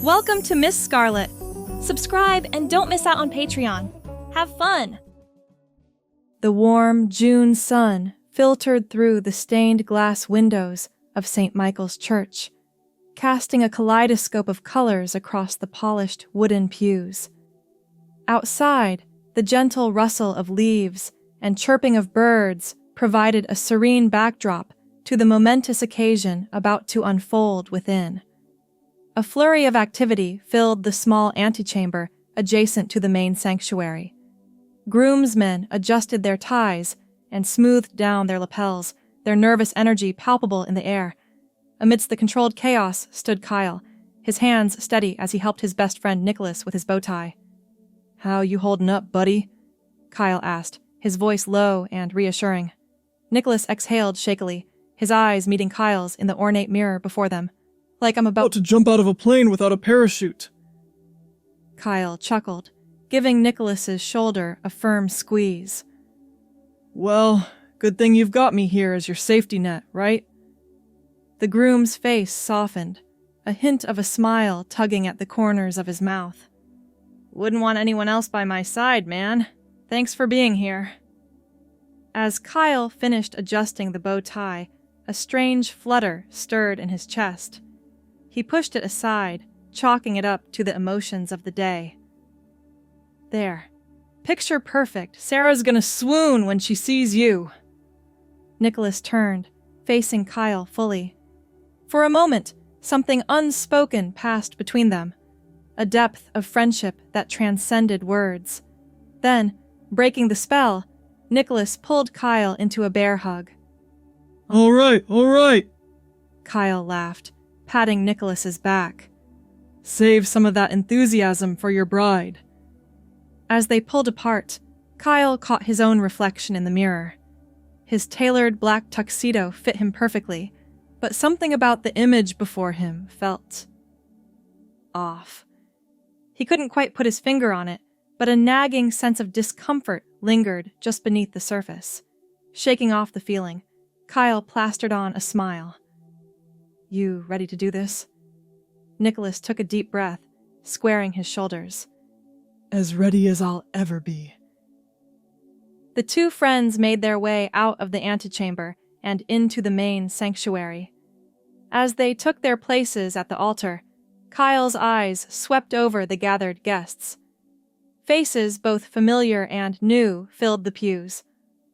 Welcome to Miss Scarlett. Subscribe and don't miss out on Patreon. Have fun! The warm June sun filtered through the stained glass windows of St. Michael's Church, casting a kaleidoscope of colors across the polished wooden pews. Outside, the gentle rustle of leaves and chirping of birds provided a serene backdrop to the momentous occasion about to unfold within. A flurry of activity filled the small antechamber adjacent to the main sanctuary. Groomsmen adjusted their ties and smoothed down their lapels, their nervous energy palpable in the air. Amidst the controlled chaos stood Kyle, his hands steady as he helped his best friend Nicholas with his bow tie. "How you holding up, buddy?" Kyle asked, his voice low and reassuring. Nicholas exhaled shakily, his eyes meeting Kyle's in the ornate mirror before them. "Like I'm about to jump out of a plane without a parachute." Kyle chuckled, giving Nicholas's shoulder a firm squeeze. "Well, good thing you've got me here as your safety net, right?" The groom's face softened, a hint of a smile tugging at the corners of his mouth. "Wouldn't want anyone else by my side, man. Thanks for being here." As Kyle finished adjusting the bow tie, a strange flutter stirred in his chest. He pushed it aside, chalking it up to the emotions of the day. "There. Picture perfect. Sarah's gonna swoon when she sees you." Nicholas turned, facing Kyle fully. For a moment, something unspoken passed between them, a depth of friendship that transcended words. Then, breaking the spell, Nicholas pulled Kyle into a bear hug. All right, Kyle laughed, patting Nicholas's back. "Save some of that enthusiasm for your bride." As they pulled apart, Kyle caught his own reflection in the mirror. His tailored black tuxedo fit him perfectly, but something about the image before him felt off. He couldn't quite put his finger on it, but a nagging sense of discomfort lingered just beneath the surface. Shaking off the feeling, Kyle plastered on a smile. "You ready to do this?" Nicholas took a deep breath, squaring his shoulders. "As ready as I'll ever be." The two friends made their way out of the antechamber and into the main sanctuary. As they took their places at the altar, Kyle's eyes swept over the gathered guests. Faces both familiar and new filled the pews,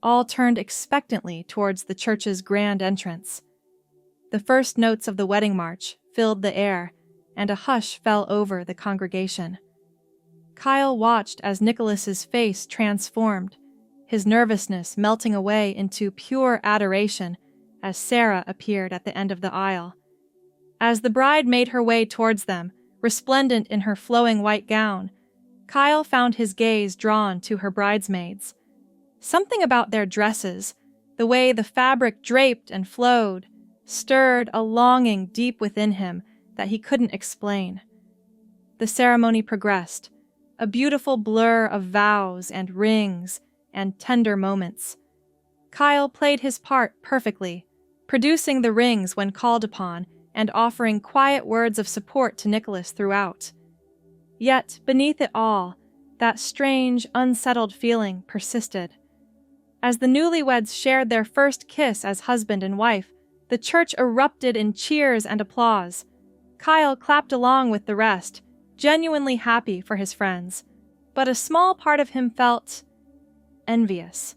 all turned expectantly towards the church's grand entrance. The first notes of the wedding march filled the air, and a hush fell over the congregation. Kyle watched as Nicholas's face transformed, his nervousness melting away into pure adoration as Sarah appeared at the end of the aisle. As the bride made her way towards them, resplendent in her flowing white gown, Kyle found his gaze drawn to her bridesmaids. Something about their dresses, the way the fabric draped and flowed, stirred a longing deep within him that he couldn't explain. The ceremony progressed, a beautiful blur of vows and rings and tender moments. Kyle played his part perfectly, producing the rings when called upon and offering quiet words of support to Nicholas throughout. Yet, beneath it all, that strange, unsettled feeling persisted. As the newlyweds shared their first kiss as husband and wife, the church erupted in cheers and applause. Kyle clapped along with the rest, genuinely happy for his friends, but a small part of him felt envious.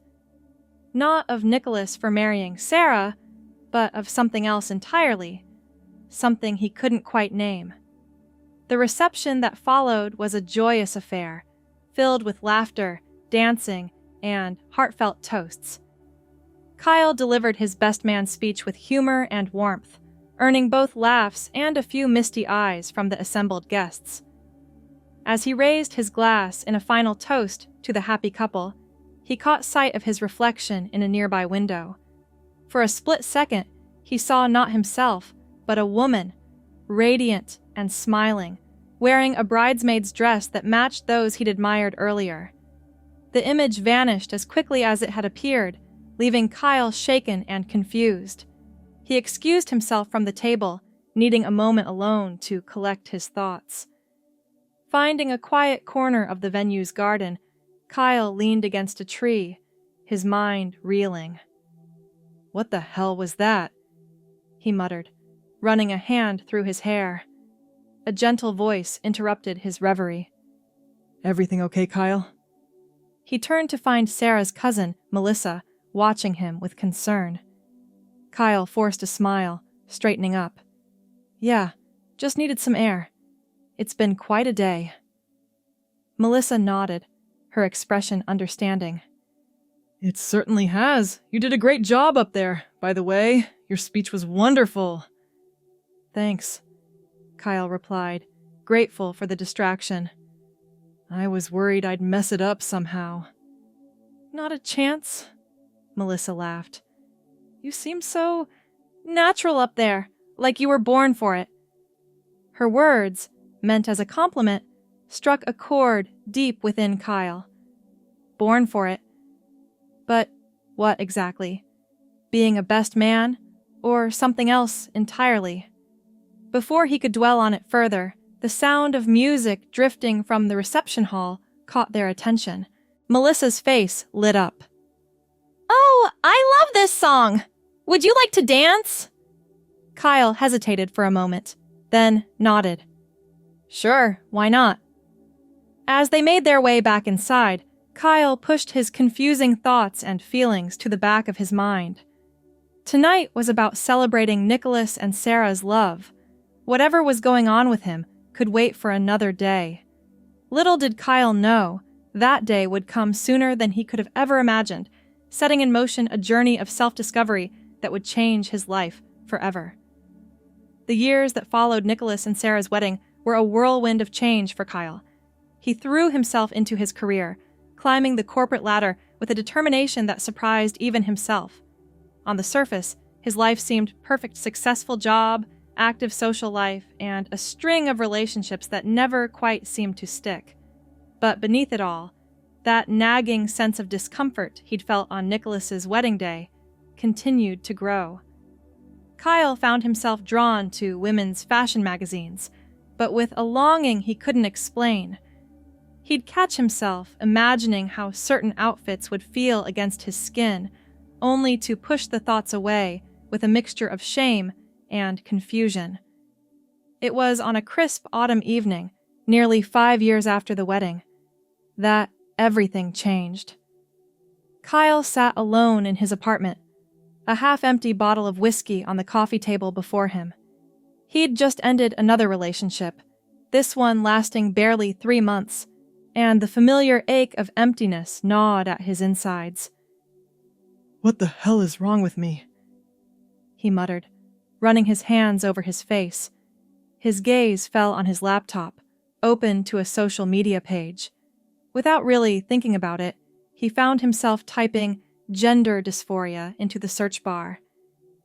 Not of Nicholas for marrying Sarah, but of something else entirely, something he couldn't quite name. The reception that followed was a joyous affair, filled with laughter, dancing, and heartfelt toasts. Kyle delivered his best man speech with humor and warmth, earning both laughs and a few misty eyes from the assembled guests. As he raised his glass in a final toast to the happy couple, he caught sight of his reflection in a nearby window. For a split second, he saw not himself, but a woman, radiant and smiling, wearing a bridesmaid's dress that matched those he'd admired earlier. The image vanished as quickly as it had appeared, leaving Kyle shaken and confused. He excused himself from the table, needing a moment alone to collect his thoughts. Finding a quiet corner of the venue's garden, Kyle leaned against a tree, his mind reeling. "What the hell was that?" he muttered, running a hand through his hair. A gentle voice interrupted his reverie. "Everything okay, Kyle?" He turned to find Sarah's cousin, Melissa, watching him with concern. Kyle forced a smile, straightening up. "Yeah, just needed some air. It's been quite a day." Melissa nodded, her expression understanding. "It certainly has. You did a great job up there. By the way, your speech was wonderful." "Thanks," Kyle replied, grateful for the distraction. "I was worried I'd mess it up somehow." "Not a chance," Melissa laughed. "You seem so natural up there, like you were born for it." Her words, meant as a compliment, struck a chord deep within Kyle. Born for it. But what exactly? Being a best man, or something else entirely? Before he could dwell on it further, the sound of music drifting from the reception hall caught their attention. Melissa's face lit up. "Oh, I love this song! Would you like to dance?" Kyle hesitated for a moment, then nodded. "Sure, why not?" As they made their way back inside, Kyle pushed his confusing thoughts and feelings to the back of his mind. Tonight was about celebrating Nicholas and Sarah's love. Whatever was going on with him could wait for another day. Little did Kyle know, that day would come sooner than he could have ever imagined, setting in motion a journey of self-discovery that would change his life forever. The years that followed Nicholas and Sarah's wedding were a whirlwind of change for Kyle. He threw himself into his career, climbing the corporate ladder with a determination that surprised even himself. On the surface, his life seemed perfect: successful job, active social life, and a string of relationships that never quite seemed to stick. But beneath it all, that nagging sense of discomfort he'd felt on Nicholas's wedding day continued to grow. Kyle found himself drawn to women's fashion magazines, but with a longing he couldn't explain. He'd catch himself imagining how certain outfits would feel against his skin, only to push the thoughts away with a mixture of shame and confusion. It was on a crisp autumn evening, nearly 5 years after the wedding, that everything changed. Kyle sat alone in his apartment, a half-empty bottle of whiskey on the coffee table before him. He'd just ended another relationship, this one lasting barely 3 months, and the familiar ache of emptiness gnawed at his insides. "What the hell is wrong with me?" he muttered, running his hands over his face. His gaze fell on his laptop, open to a social media page. Without really thinking about it, he found himself typing gender dysphoria into the search bar.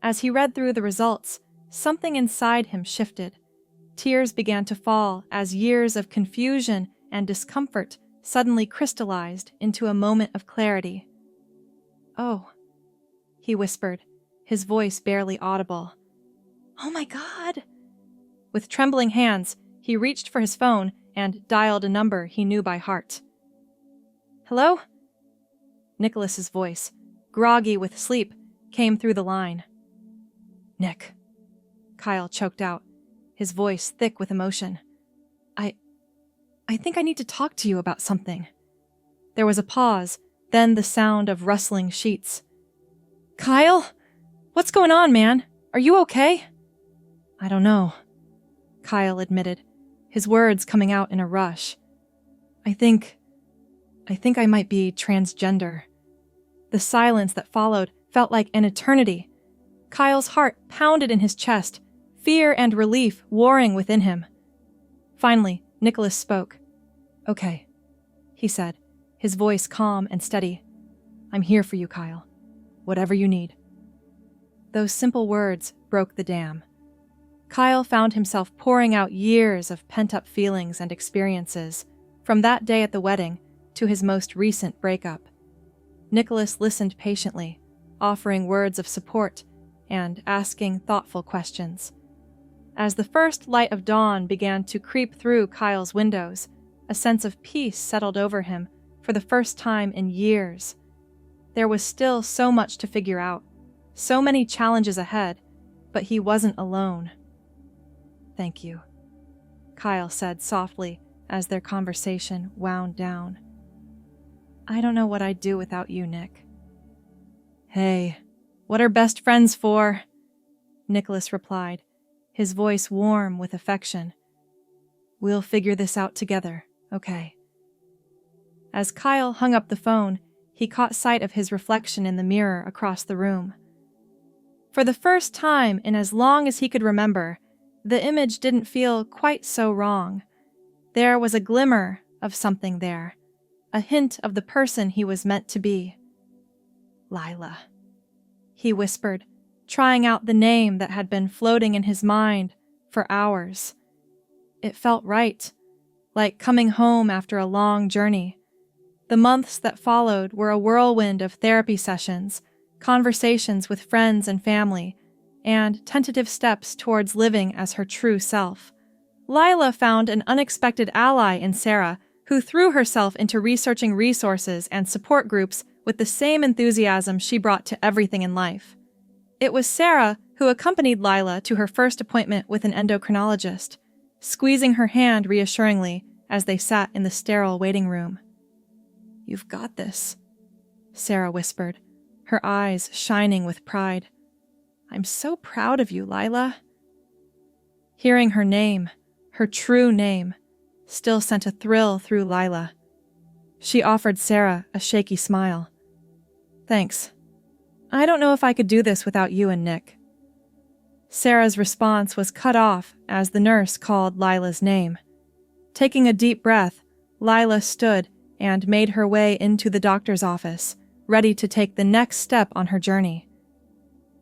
As he read through the results, something inside him shifted. Tears began to fall as years of confusion and discomfort suddenly crystallized into a moment of clarity. "Oh," he whispered, his voice barely audible. "Oh my God!" With trembling hands, he reached for his phone and dialed a number he knew by heart. "Hello?" Nicholas's voice, groggy with sleep, came through the line. "Nick," Kyle choked out, his voice thick with emotion. I think I need to talk to you about something." There was a pause, then the sound of rustling sheets. "Kyle? What's going on, man? Are you okay?" "I don't know," Kyle admitted, his words coming out in a rush. I think I might be transgender." The silence that followed felt like an eternity. Kyle's heart pounded in his chest, fear and relief warring within him. Finally, Nicholas spoke. "Okay," he said, his voice calm and steady. "I'm here for you, Kyle. Whatever you need." Those simple words broke the dam. Kyle found himself pouring out years of pent-up feelings and experiences, from that day at the wedding to his most recent breakup. Nicholas listened patiently, offering words of support and asking thoughtful questions. As the first light of dawn began to creep through Kyle's windows, a sense of peace settled over him for the first time in years. There was still so much to figure out, so many challenges ahead, but he wasn't alone. "Thank you," Kyle said softly as their conversation wound down. "I don't know what I'd do without you, Nick." "Hey, what are best friends for?" Nicholas replied, his voice warm with affection. "We'll figure this out together, okay?" As Kyle hung up the phone, he caught sight of his reflection in the mirror across the room. For the first time in as long as he could remember, the image didn't feel quite so wrong. There was a glimmer of something there, a hint of the person he was meant to be. "Lila," he whispered, trying out the name that had been floating in his mind for hours. It felt right, like coming home after a long journey. The months that followed were a whirlwind of therapy sessions, conversations with friends and family, and tentative steps towards living as her true self. Lila found an unexpected ally in Sarah, who threw herself into researching resources and support groups with the same enthusiasm she brought to everything in life. It was Sarah who accompanied Lila to her first appointment with an endocrinologist, squeezing her hand reassuringly as they sat in the sterile waiting room. "You've got this," Sarah whispered, her eyes shining with pride. "I'm so proud of you, Lila." Hearing her name, her true name, still sent a thrill through Lila. She offered Sarah a shaky smile. "Thanks. I don't know if I could do this without you and Nick." Sarah's response was cut off as the nurse called Lila's name. Taking a deep breath, Lila stood and made her way into the doctor's office, ready to take the next step on her journey.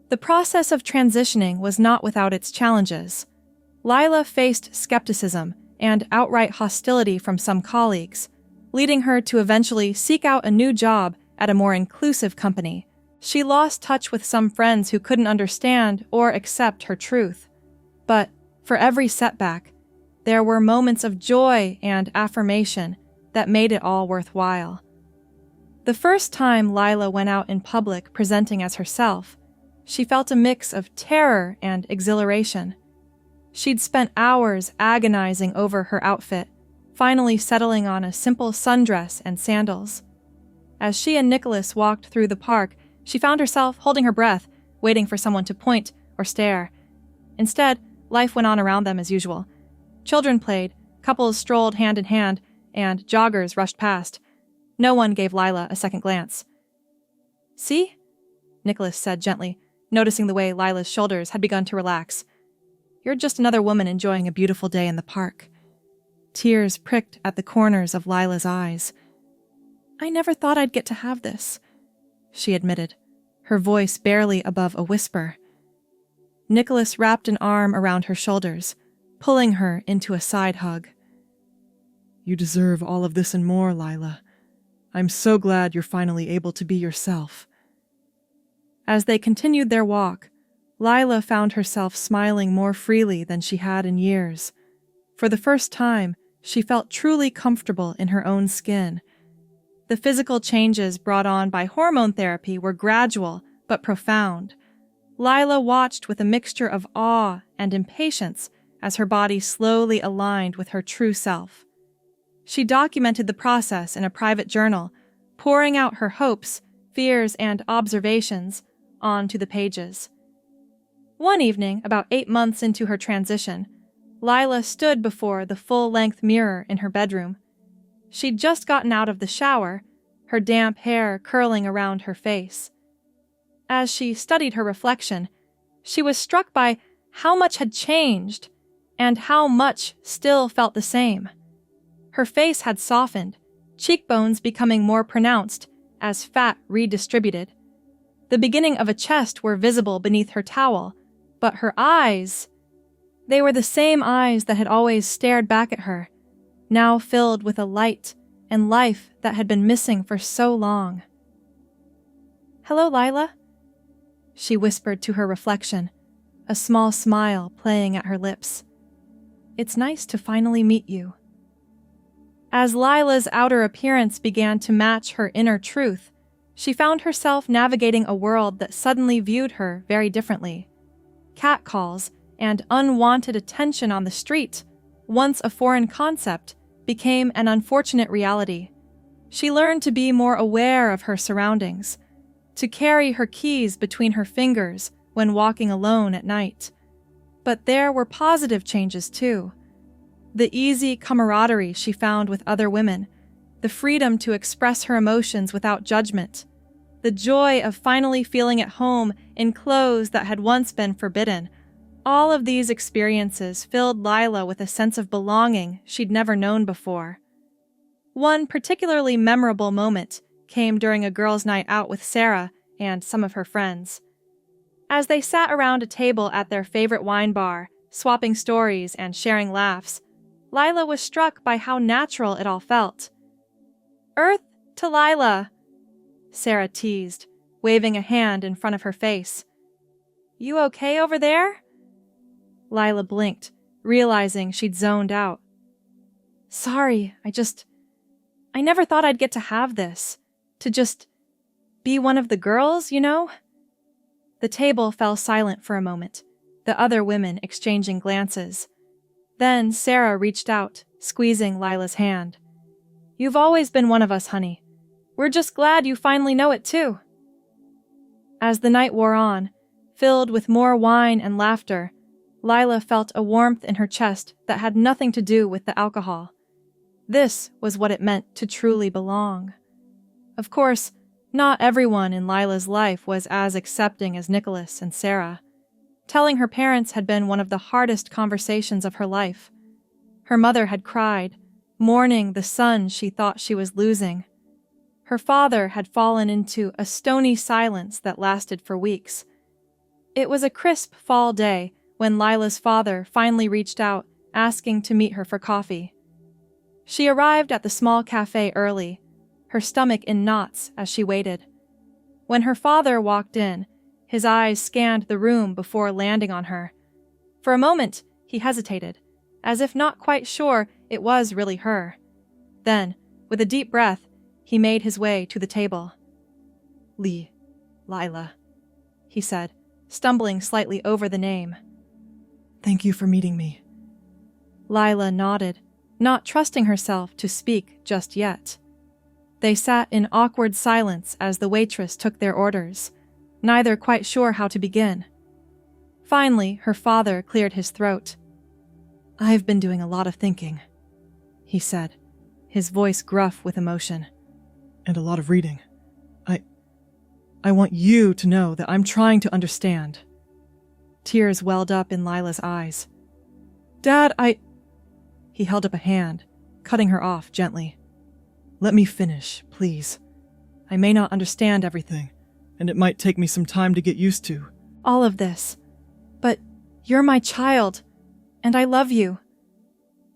The process of transitioning was not without its challenges. Lila faced skepticism and outright hostility from some colleagues, leading her to eventually seek out a new job at a more inclusive company. She lost touch with some friends who couldn't understand or accept her truth. But for every setback, there were moments of joy and affirmation that made it all worthwhile. The first time Lila went out in public presenting as herself, she felt a mix of terror and exhilaration. She'd spent hours agonizing over her outfit, finally settling on a simple sundress and sandals. As she and Nicholas walked through the park, she found herself holding her breath, waiting for someone to point or stare. Instead, life went on around them as usual. Children played, couples strolled hand in hand, and joggers rushed past. No one gave Lila a second glance. "See?" Nicholas said gently, noticing the way Lila's shoulders had begun to relax. "You're just another woman enjoying a beautiful day in the park." Tears pricked at the corners of Lila's eyes. "I never thought I'd get to have this," she admitted, her voice barely above a whisper. Nicholas wrapped an arm around her shoulders, pulling her into a side hug. "You deserve all of this and more, Lila. I'm so glad you're finally able to be yourself." As they continued their walk, Lila found herself smiling more freely than she had in years. For the first time, she felt truly comfortable in her own skin. The physical changes brought on by hormone therapy were gradual but profound. Lila watched with a mixture of awe and impatience as her body slowly aligned with her true self. She documented the process in a private journal, pouring out her hopes, fears, and observations onto the pages. One evening, about 8 months into her transition, Lila stood before the full-length mirror in her bedroom. She'd just gotten out of the shower, her damp hair curling around her face. As she studied her reflection, she was struck by how much had changed and how much still felt the same. Her face had softened, cheekbones becoming more pronounced as fat redistributed. The beginning of a chest were visible beneath her towel, but her eyes, they were the same eyes that had always stared back at her, now filled with a light and life that had been missing for so long. "Hello, Lila," she whispered to her reflection, a small smile playing at her lips. "It's nice to finally meet you." As Lila's outer appearance began to match her inner truth, she found herself navigating a world that suddenly viewed her very differently. Catcalls and unwanted attention on the street, once a foreign concept, became an unfortunate reality. She learned to be more aware of her surroundings, to carry her keys between her fingers when walking alone at night. But there were positive changes too. The easy camaraderie she found with other women, the freedom to express her emotions without judgment, the joy of finally feeling at home in clothes that had once been forbidden. All of these experiences filled Lila with a sense of belonging she'd never known before. One particularly memorable moment came during a girls' night out with Sarah and some of her friends. As they sat around a table at their favorite wine bar, swapping stories and sharing laughs, Lila was struck by how natural it all felt. "Earth to Lila," Sarah teased, waving a hand in front of her face. "You okay over there?" Lila blinked, realizing she'd zoned out. "Sorry, I never thought I'd get to have this. To just be one of the girls, you know?" The table fell silent for a moment, the other women exchanging glances. Then Sarah reached out, squeezing Lila's hand. "You've always been one of us, honey. We're just glad you finally know it too." As the night wore on, filled with more wine and laughter, Lila felt a warmth in her chest that had nothing to do with the alcohol. This was what it meant to truly belong. Of course, not everyone in Lila's life was as accepting as Nicholas and Sarah. Telling her parents had been one of the hardest conversations of her life. Her mother had cried, mourning the son she thought she was losing. Her father had fallen into a stony silence that lasted for weeks. It was a crisp fall day when Lila's father finally reached out, asking to meet her for coffee. She arrived at the small cafe early, her stomach in knots as she waited. When her father walked in, his eyes scanned the room before landing on her. For a moment, he hesitated, as if not quite sure it was really her. Then, with a deep breath, he made his way to the table. Lila, he said, stumbling slightly over the name. Thank you for meeting me. Lila nodded, not trusting herself to speak just yet. They sat in awkward silence as the waitress took their orders, neither quite sure how to begin. Finally, her father cleared his throat. "I've been doing a lot of thinking," he said, his voice gruff with emotion. "And a lot of reading. I want you to know that I'm trying to understand." Tears welled up in Lila's eyes. "Dad, He held up a hand, cutting her off gently. "Let me finish, please. I may not understand everything, and it might take me some time to get used to all of this. But you're my child, and I love you.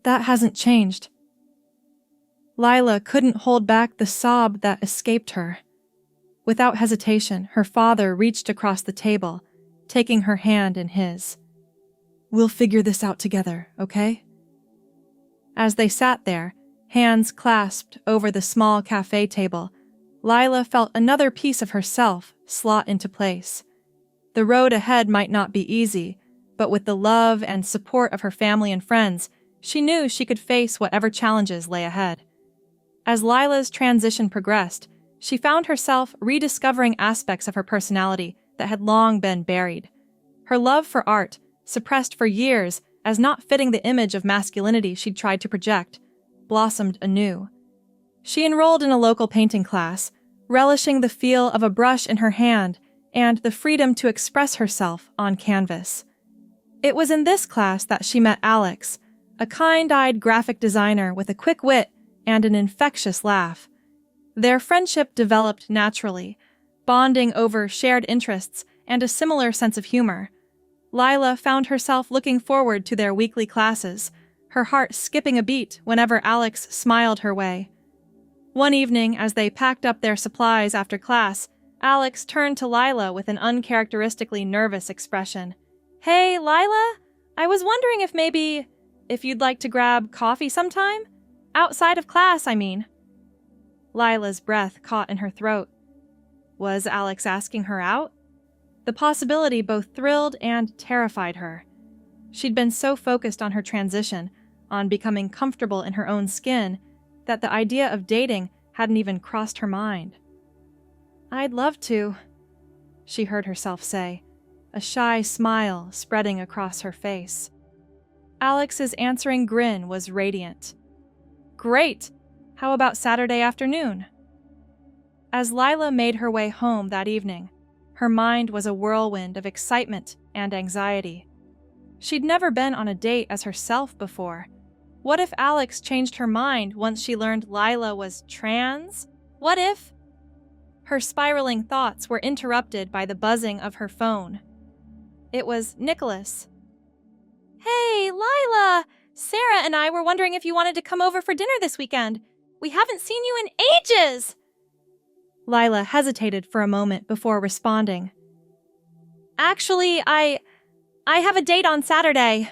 That hasn't changed." Lila couldn't hold back the sob that escaped her. Without hesitation, her father reached across the table, taking her hand in his. "We'll figure this out together, okay?" As they sat there, hands clasped over the small cafe table, Lila felt another piece of herself slot into place. The road ahead might not be easy, but with the love and support of her family and friends, she knew she could face whatever challenges lay ahead. As Lila's transition progressed, she found herself rediscovering aspects of her personality that had long been buried. Her love for art, suppressed for years as not fitting the image of masculinity she'd tried to project, blossomed anew. She enrolled in a local painting class, relishing the feel of a brush in her hand and the freedom to express herself on canvas. It was in this class that she met Alex, a kind-eyed graphic designer with a quick wit and an infectious laugh. Their friendship developed naturally, bonding over shared interests and a similar sense of humor. Lila found herself looking forward to their weekly classes, her heart skipping a beat whenever Alex smiled her way. One evening, as they packed up their supplies after class, Alex turned to Lila with an uncharacteristically nervous expression. Hey, Lila, I was wondering if you'd like to grab coffee sometime? Outside of class, I mean. Lila's breath caught in her throat. Was Alex asking her out? The possibility both thrilled and terrified her. She'd been so focused on her transition, on becoming comfortable in her own skin, that the idea of dating hadn't even crossed her mind. I'd love to, she heard herself say, a shy smile spreading across her face. Alex's answering grin was radiant. Great! How about Saturday afternoon? As Lila made her way home that evening, her mind was a whirlwind of excitement and anxiety. She'd never been on a date as herself before. What if Alex changed her mind once she learned Lila was trans? What if... Her spiraling thoughts were interrupted by the buzzing of her phone. It was Nicholas. Hey, Lila! Sarah and I were wondering if you wanted to come over for dinner this weekend. We haven't seen you in ages! Lila hesitated for a moment before responding. Actually, I have a date on Saturday.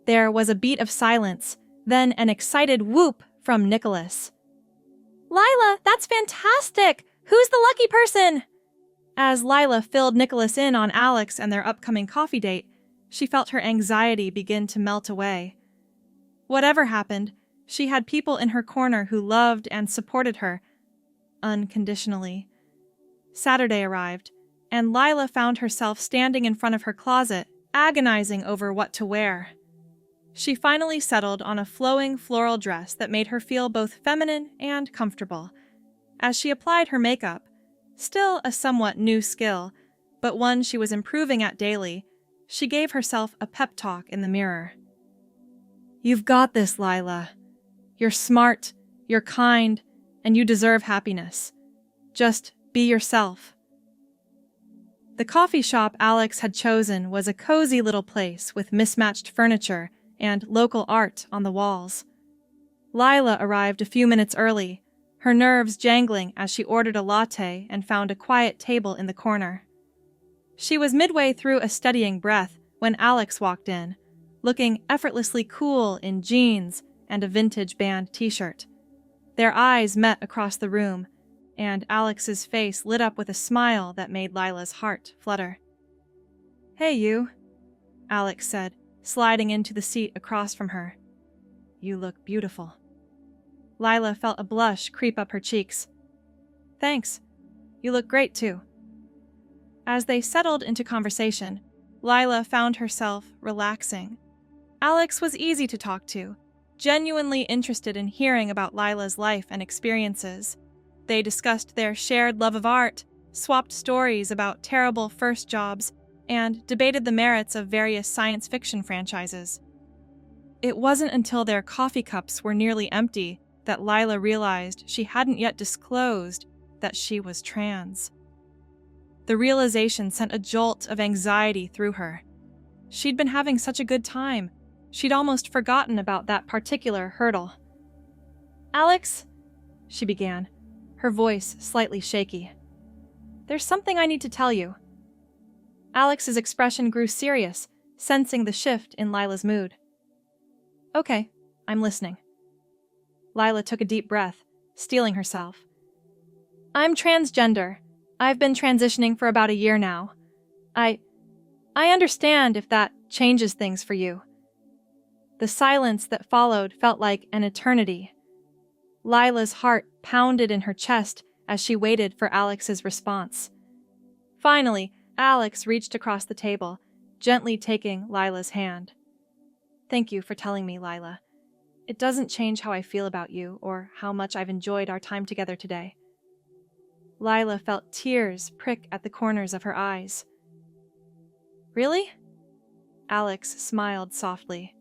There was a beat of silence, then an excited whoop from Nicholas. Lila, that's fantastic! Who's the lucky person? As Lila filled Nicholas in on Alex and their upcoming coffee date, she felt her anxiety begin to melt away. Whatever happened, she had people in her corner who loved and supported her, unconditionally. Saturday arrived, and Lila found herself standing in front of her closet, agonizing over what to wear. She finally settled on a flowing floral dress that made her feel both feminine and comfortable. As she applied her makeup, still a somewhat new skill, but one she was improving at daily, she gave herself a pep talk in the mirror. You've got this, Lila. You're smart, you're kind, and you deserve happiness. Just be yourself. The coffee shop Alex had chosen was a cozy little place with mismatched furniture and local art on the walls. Lila arrived a few minutes early, her nerves jangling as she ordered a latte and found a quiet table in the corner. She was midway through a steadying breath when Alex walked in, looking effortlessly cool in jeans and a vintage band t-shirt. Their eyes met across the room, and Alex's face lit up with a smile that made Lila's heart flutter. Hey, you, Alex said, sliding into the seat across from her. You look beautiful. Lila felt a blush creep up her cheeks. Thanks. You look great, too. As they settled into conversation, Lila found herself relaxing. Alex was easy to talk to, genuinely interested in hearing about Lila's life and experiences. They discussed their shared love of art, swapped stories about terrible first jobs, and debated the merits of various science fiction franchises. It wasn't until their coffee cups were nearly empty that Lila realized she hadn't yet disclosed that she was trans. The realization sent a jolt of anxiety through her. She'd been having such a good time. She'd almost forgotten about that particular hurdle. Alex, she began, her voice slightly shaky. There's something I need to tell you. Alex's expression grew serious, sensing the shift in Lila's mood. Okay, I'm listening. Lila took a deep breath, steeling herself. I'm transgender. I've been transitioning for about a year now. I understand if that changes things for you. The silence that followed felt like an eternity. Lila's heart pounded in her chest as she waited for Alex's response. Finally, Alex reached across the table, gently taking Lila's hand. Thank you for telling me, Lila. It doesn't change how I feel about you or how much I've enjoyed our time together today. Lila felt tears prick at the corners of her eyes. Really? Alex smiled softly.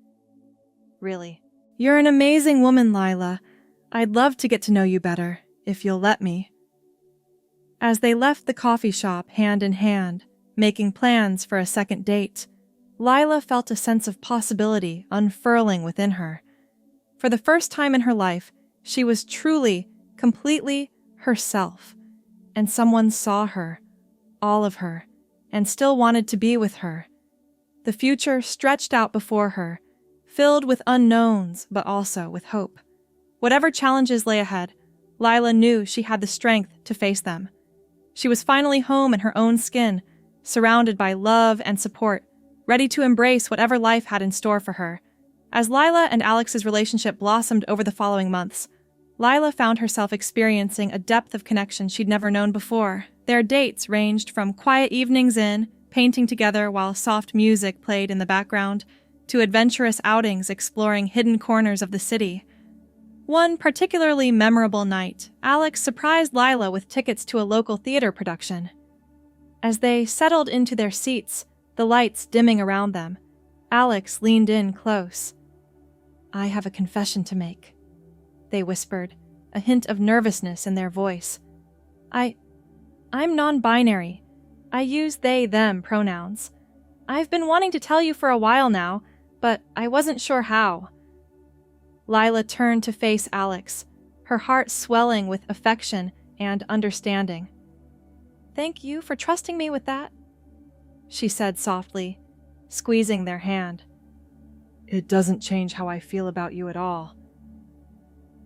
Really. You're an amazing woman, Lila. I'd love to get to know you better, if you'll let me. As they left the coffee shop hand in hand, making plans for a second date, Lila felt a sense of possibility unfurling within her. For the first time in her life, she was truly, completely herself, and someone saw her, all of her, and still wanted to be with her. The future stretched out before her, filled with unknowns, but also with hope. Whatever challenges lay ahead, Lila knew she had the strength to face them. She was finally home in her own skin, surrounded by love and support, ready to embrace whatever life had in store for her. As Lila and Alex's relationship blossomed over the following months, Lila found herself experiencing a depth of connection she'd never known before. Their dates ranged from quiet evenings painting together while soft music played in the background, to adventurous outings exploring hidden corners of the city. One particularly memorable night, Alex surprised Lila with tickets to a local theater production. As they settled into their seats, the lights dimming around them, Alex leaned in close. "I have a confession to make," they whispered, a hint of nervousness in their voice. I'm non-binary. I use they/them pronouns. I've been wanting to tell you for a while now, but I wasn't sure how." Lila turned to face Alex, her heart swelling with affection and understanding. "Thank you for trusting me with that," she said softly, squeezing their hand. "It doesn't change how I feel about you at all."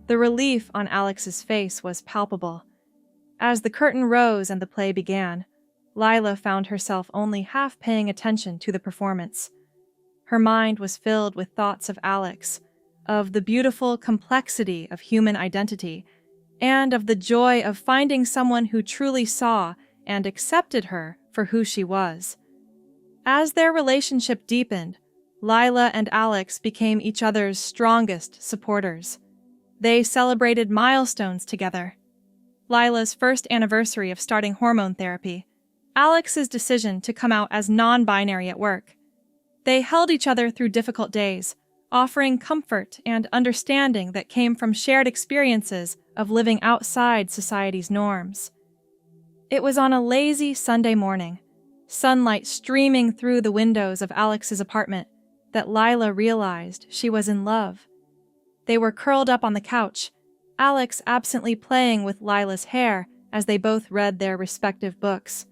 The relief on Alex's face was palpable. As the curtain rose and the play began, Lila found herself only half paying attention to the performance. Her mind was filled with thoughts of Alex, of the beautiful complexity of human identity, and of the joy of finding someone who truly saw and accepted her for who she was. As their relationship deepened, Lila and Alex became each other's strongest supporters. They celebrated milestones together. Lila's first anniversary of starting hormone therapy, Alex's decision to come out as non-binary at work. They held each other through difficult days, offering comfort and understanding that came from shared experiences of living outside society's norms. It was on a lazy Sunday morning, sunlight streaming through the windows of Alex's apartment, that Lila realized she was in love. They were curled up on the couch, Alex absently playing with Lila's hair as they both read their respective books.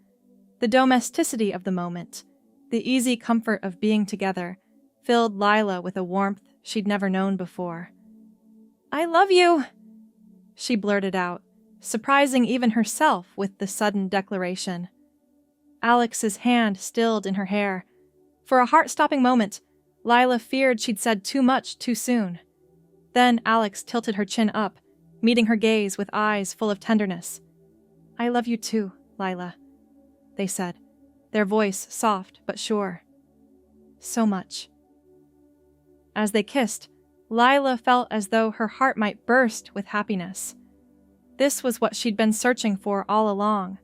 The domesticity of the moment, the easy comfort of being together, filled Lila with a warmth she'd never known before. "I love you," she blurted out, surprising even herself with the sudden declaration. Alex's hand stilled in her hair. For a heart-stopping moment, Lila feared she'd said too much too soon. Then Alex tilted her chin up, meeting her gaze with eyes full of tenderness. "I love you too, Lila," they said, their voice soft but sure. "So much." As they kissed, Lila felt as though her heart might burst with happiness. This was what she'd been searching for all along.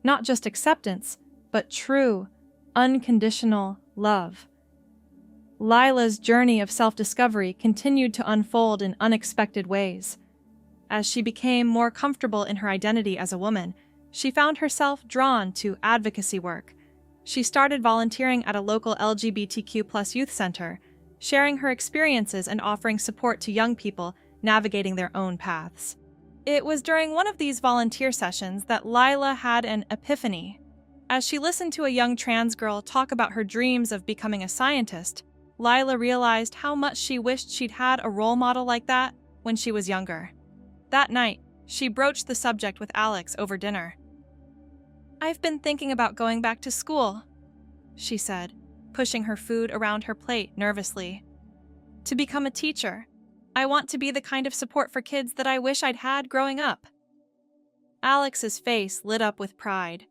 Not just acceptance, but true, unconditional love. Lila's journey of self-discovery continued to unfold in unexpected ways. As she became more comfortable in her identity as a woman, she found herself drawn to advocacy work. She started volunteering at a local LGBTQ+ youth center, sharing her experiences and offering support to young people navigating their own paths. It was during one of these volunteer sessions that Lila had an epiphany. As she listened to a young trans girl talk about her dreams of becoming a scientist, Lila realized how much she wished she'd had a role model like that when she was younger. That night, she broached the subject with Alex over dinner. "I've been thinking about going back to school," she said, pushing her food around her plate nervously. "To become a teacher. I want to be the kind of support for kids that I wish I'd had growing up." Alex's face lit up with pride.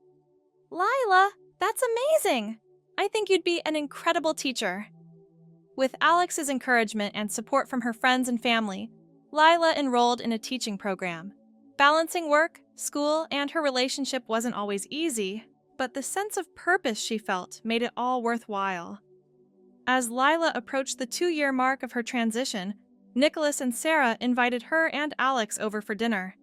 "Lila, that's amazing! I think you'd be an incredible teacher." With Alex's encouragement and support from her friends and family, Lila enrolled in a teaching program. Balancing work, school, and her relationship wasn't always easy, but the sense of purpose she felt made it all worthwhile. As Lila approached the 2-year mark of her transition, Nicholas and Sarah invited her and Alex over for dinner.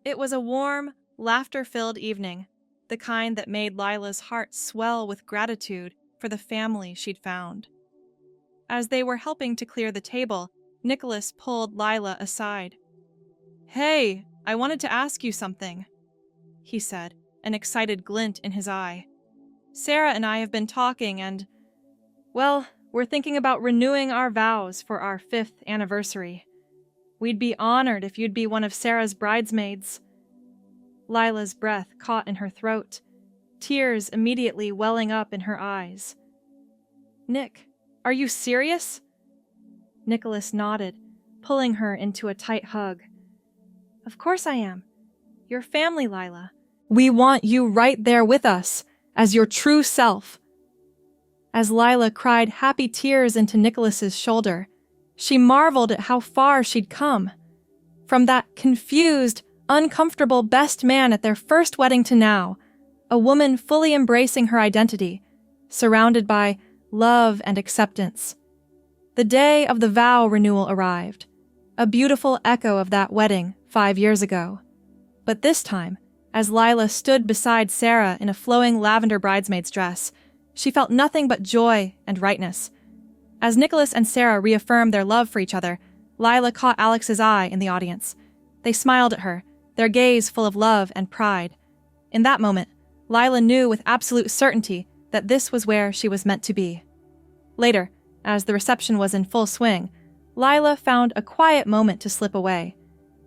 It was a warm, laughter-filled evening, the kind that made Lila's heart swell with gratitude for the family she'd found. As they were helping to clear the table, Nicholas pulled Lila aside. "Hey, I wanted to ask you something," he said, an excited glint in his eye. "Sarah and I have been talking and, Well, we're thinking about renewing our vows for our 5th anniversary. We'd be honored if you'd be one of Sarah's bridesmaids. Lila's breath caught in her throat, tears immediately welling up in her eyes. Nick, are you serious? Nicholas nodded, pulling her into a tight hug. Of course I am. Your family, Lila. We want you right there with us, as your true self. As Lila cried happy tears into Nicholas's shoulder, she marveled at how far she'd come. From that confused, uncomfortable best man at their first wedding to now, a woman fully embracing her identity, surrounded by love and acceptance. The day of the vow renewal arrived, a beautiful echo of that wedding 5 years ago. But this time, as Lila stood beside Sarah in a flowing lavender bridesmaid's dress, she felt nothing but joy and rightness. As Nicholas and Sarah reaffirmed their love for each other, Lila caught Alex's eye in the audience. They smiled at her, their gaze full of love and pride. In that moment, Lila knew with absolute certainty that this was where she was meant to be. Later, as the reception was in full swing, Lila found a quiet moment to slip away.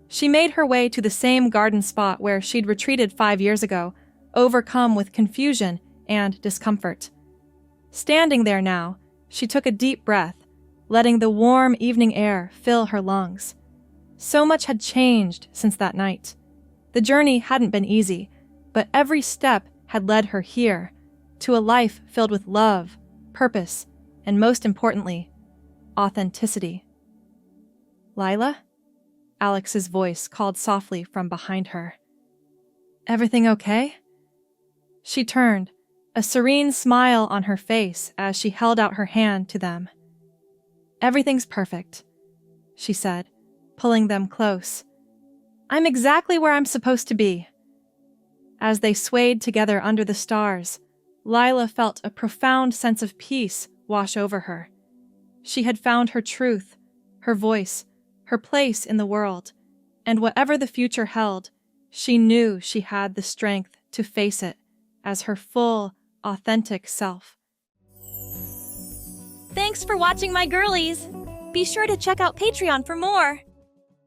She made her way to the same garden spot where she'd retreated 5 years ago, overcome with confusion and discomfort. Standing there now, she took a deep breath, letting the warm evening air fill her lungs. So much had changed since that night. The journey hadn't been easy, but every step had led her here, to a life filled with love, purpose, and most importantly, authenticity. Lila? Alex's voice called softly from behind her. Everything okay? She turned, a serene smile on her face as she held out her hand to them. Everything's perfect, she said, pulling them close. I'm exactly where I'm supposed to be. As they swayed together under the stars, Lila felt a profound sense of peace wash over her. She had found her truth, her voice, her place in the world, and whatever the future held, she knew she had the strength to face it as her full, authentic self. Thanks for watching, my girlies! Be sure to check out Patreon for more!